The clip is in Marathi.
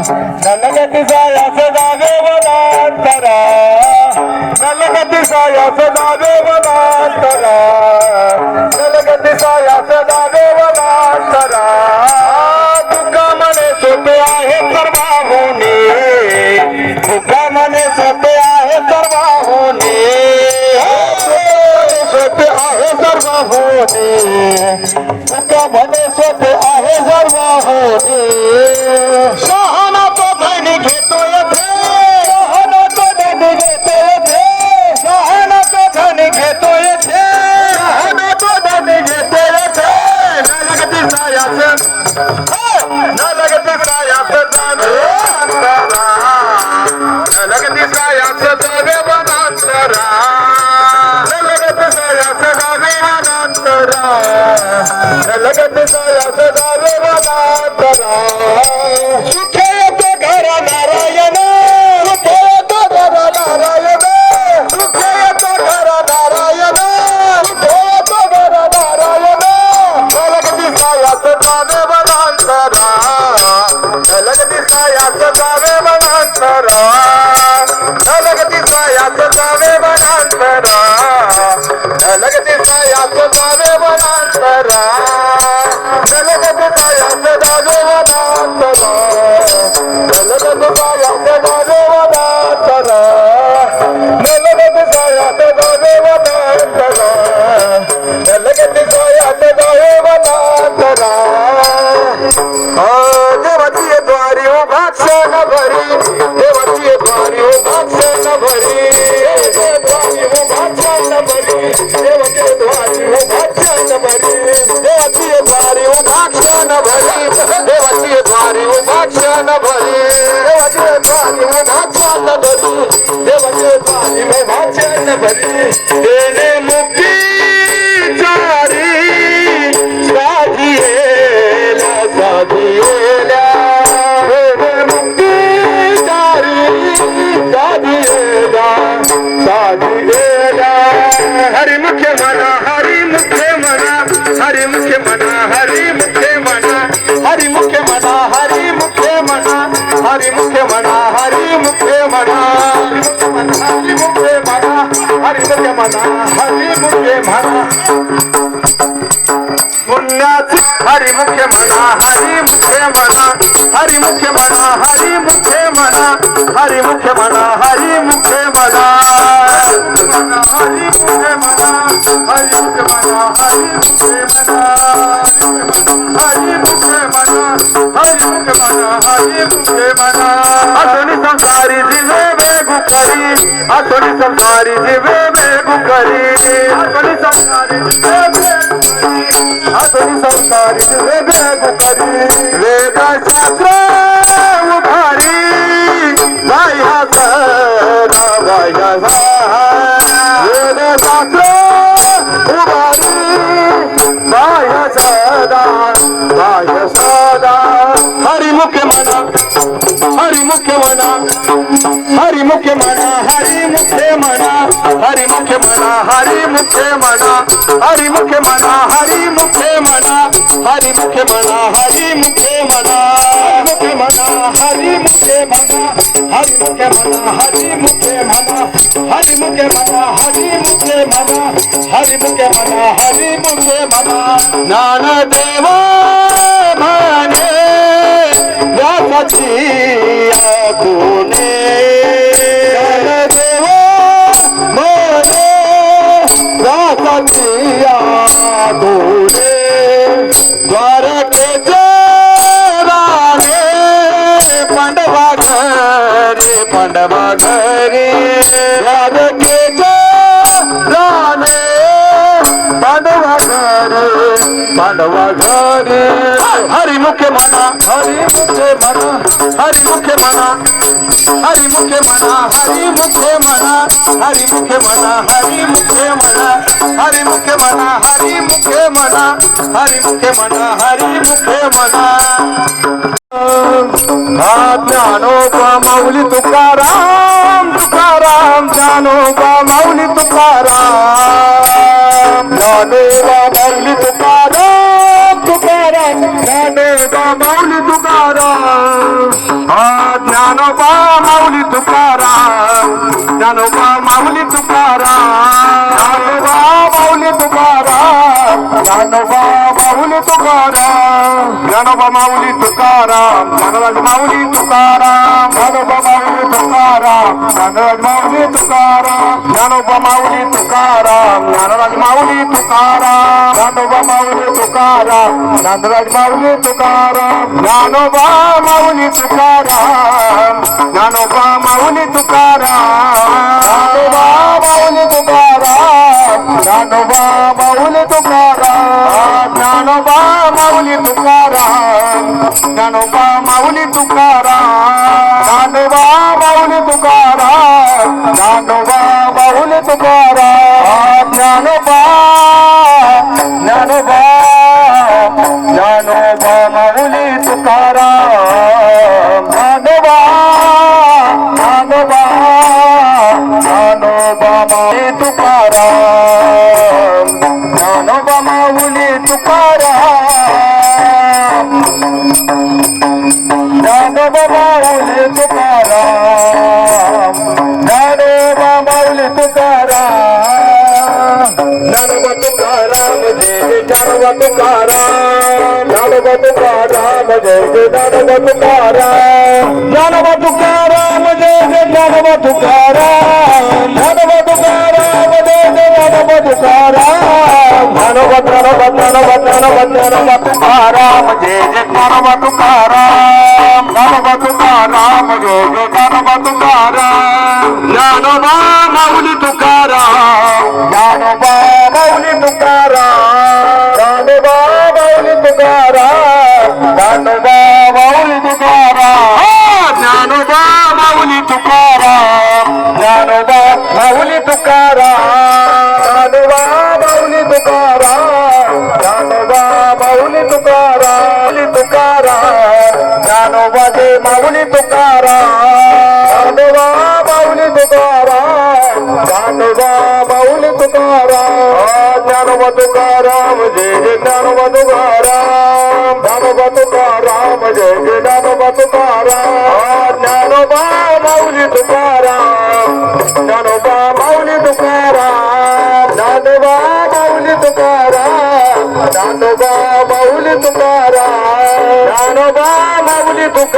नलगती सायास जावे वनांतरा नलगती सायास जावे वनांतरा नलगती सायास जावे वनांतरा तुका मने सोपे आहे सर्वाहुनी तुका मने सोपे आहे सर्वाहुनी सोपे आहे सर्वाहुनी तुका मने सोपे आहे सर्वाहुनी शहाणा तो धनी घेतो येथे शहाणा तो धनी घेतो येथे शहाणा तो धनी घेतो येथे शहाणा तो धनी घेतो येथे नलगती सायास नलगती सायास जावे वनांतरा नलगती सायास जावे वनांतरा नलगती सायास जावे वनांतरा नलगती सायास जावे वनांतरा सुखे येतो घरा नारायण सुखे येतो घरा नारायण सुखे येतो घरा नारायण सुखे येतो घरा नारायण नलगती सायास जावे वनांतरा नलगती सायास जावे वनांतरा नलगती सायास जावे वनांतरा नलगती सायास जावे वनांतरा नलगती सायास जावे वनांतरा नलगती सायास जावे वनांतरा नलगती सायास जावे वनांतरा नलगती सायास जावे वनांतरा देवाची द्वारी उभा क्षण भरी देवाची द्वारी उभा क्षण भरी द्वारी उभा क्षण भरी देवाची द्वारी उभा क्षण भरी देवाची द्वारी उभा क्षण भरी देवाची द्वारी उभा क्षण भरी देवाची द्वारी उभा क्षण भरी देवाची द्वारी उभा क्षण भरी देणे मुक्ती चारी साधियेला साधियेला देणे मुक्ती चारी साधियेला साधियेला हरी मुख्य मना हरी मुख्य मना हरी मुख्य मना हरी मुख्य मना हरी मुख्य मना हरी मुख्य मना हरी मुख्य मना हरी मुख्य मना हरी मुख्य मना हरी मुख्य मना हरी मुख्य मना पुण्याची हरी मुख्य मना हरी मुख्य मना हरी मुख्य मना हरी मुख्य मना हरी मुख्य मना हरी मुख्य मना हरी मुख्य मना हरी मुख्य मना हरी मुख्य मना हरी मुख्य मना हरी मुख्य मना हरी मुख्य मना असोनी संसारी जीवे बेगु करी असोनी संसारी जीवे बेगु करी असोनी संसारी जीवे बेगु करी असोनी संसारी जीवे बेगु करी वेद शास्त्र उधारी वाह्या सदा वाह्या वेद शास्त्र उधारी वाह्या सदा वाह्या सदा हरि मुख्य मना हरि मुख्य मना हरि मुख्य मना हरि मुख्य मना हरि मुख्य मना हरि मुख्य मना हरि मुख्य मना हरि मुख्य मना हरि मुख्य मना हरि मुख्य मना हरि मुख्य मना हरि मुख्य मना हरि मुख्य मना हरि मुख्य मना हरि मुख्य मना हरि मुख्य मना हरि मुख्य मना ज्ञानदेव म्हणे व्यासाची आतुने ज्ञानदेव म्हणे व्यासाची आतुने द्वारकेचे राणे पांडवा घरी पांडवा घरी द्वारकेचे राणे पांडवा घरी पांडवा घरी हरि मुख्य मना हरि मुख्य मना हरि मुख्य मना हरि मुख्य मना हरि मुख्य मना हरि मुख्य मना हरि मुख्य मना हरि मुख्य मना हरि मुख्य मना हरि मुख्य मना हरि मुख्य मना ज्ञानोबा माऊली तुकाराम तुकाराम ज्ञानोबा माऊली तुकाराम ज्ञानोबा माऊली तुकाराम तुकाराम ज्ञानोबा माऊली तुकाराम ज्ञानोबा माऊली तुकाराम ज्ञानोबा माऊली तुकाराम ज्ञानोबा माऊली तुकाराम ज्ञानोबा माऊली तुकाराम ज्ञानोबा माऊली तुकाराम ज्ञानराज माऊली तुकाराम ज्ञानोबा माऊली तुकाराम ज्ञानराज माऊली तुकाराम ज्ञानोबा माऊली तुकाराम ज्ञानराज माऊली तुकाराम ज्ञानोबा माऊली तुकाराम ज्ञानराज माऊली तुकाराम ज्ञानोबा माऊली तुकाराम ज्ञानोबा माऊली तुकाराम ज्ञानोबा माऊली तुकाराम ज्ञानोबा माऊली तुकाराम ज्ञानोबा माऊली तुकाराम ज्ञानोबा माऊली तुकाराम ज्ञानोबा माऊली तुकाराम ज्ञानोबा ज्ञानोबा ज्ञानोबा माऊली तुकाराम ज्ञानोबा ज्ञानोबा ज्ञानोबा माऊली तुकाराम ज्ञानोबा माऊली तुकाराम ज्ञानोबा माऊली तुकाराम ज्ञानोबा माऊली तुकाराम ज्ञानोबा तुकाराम जय जय ज्ञानोबा तुकाराम ज्ञानोबा तुकाराम जय जय ज्ञानोबा तुकाराम ज्ञानोबा तुकाराम जय जय ज्ञानोबा तुकाराम ज्ञानोबा तुकाराम जय जय ज्ञानोबा तुकाराम ज्ञानोबा ज्ञानोबा ज्ञानोबा ज्ञानोबा ज्ञानोबा तुकाराम जय जय ज्ञानोबा तुकाराम ज्ञानोबा तुकाराम जय जय ज्ञानोबा तुकाराम ज्ञानोबा माऊली तुकाराम ज्ञानोबा माऊली तुकाराम ज्ञानोबा माऊली तुकाराम ज्ञानोबा माऊली तुकाराम ज्ञानोबा माऊली तुकाराम ज्ञानोबा माऊली तुकाराम ज्ञानोबा माऊली तुकाराम ज्ञानोबा माऊली तुकाराम ज्ञानोबा जय माऊली तुकाराम ज्ञानोबा माऊली तुकाराम ज्ञानोबा माऊली तुकाराम ज्ञानोबा तुकाराम जय जय ज्ञानोबा तुकाराम ज्ञानोबा तुकाराम जय जय ज्ञानोबा तुकाराम ज्ञानोबा माऊली तुकाराम ज्ञानोबा माऊली तुकाराम ज्ञानोबा माऊली तुकाराम ज्ञानोबा माऊली तुकाराम ज्ञानोबा माऊली तुकाराम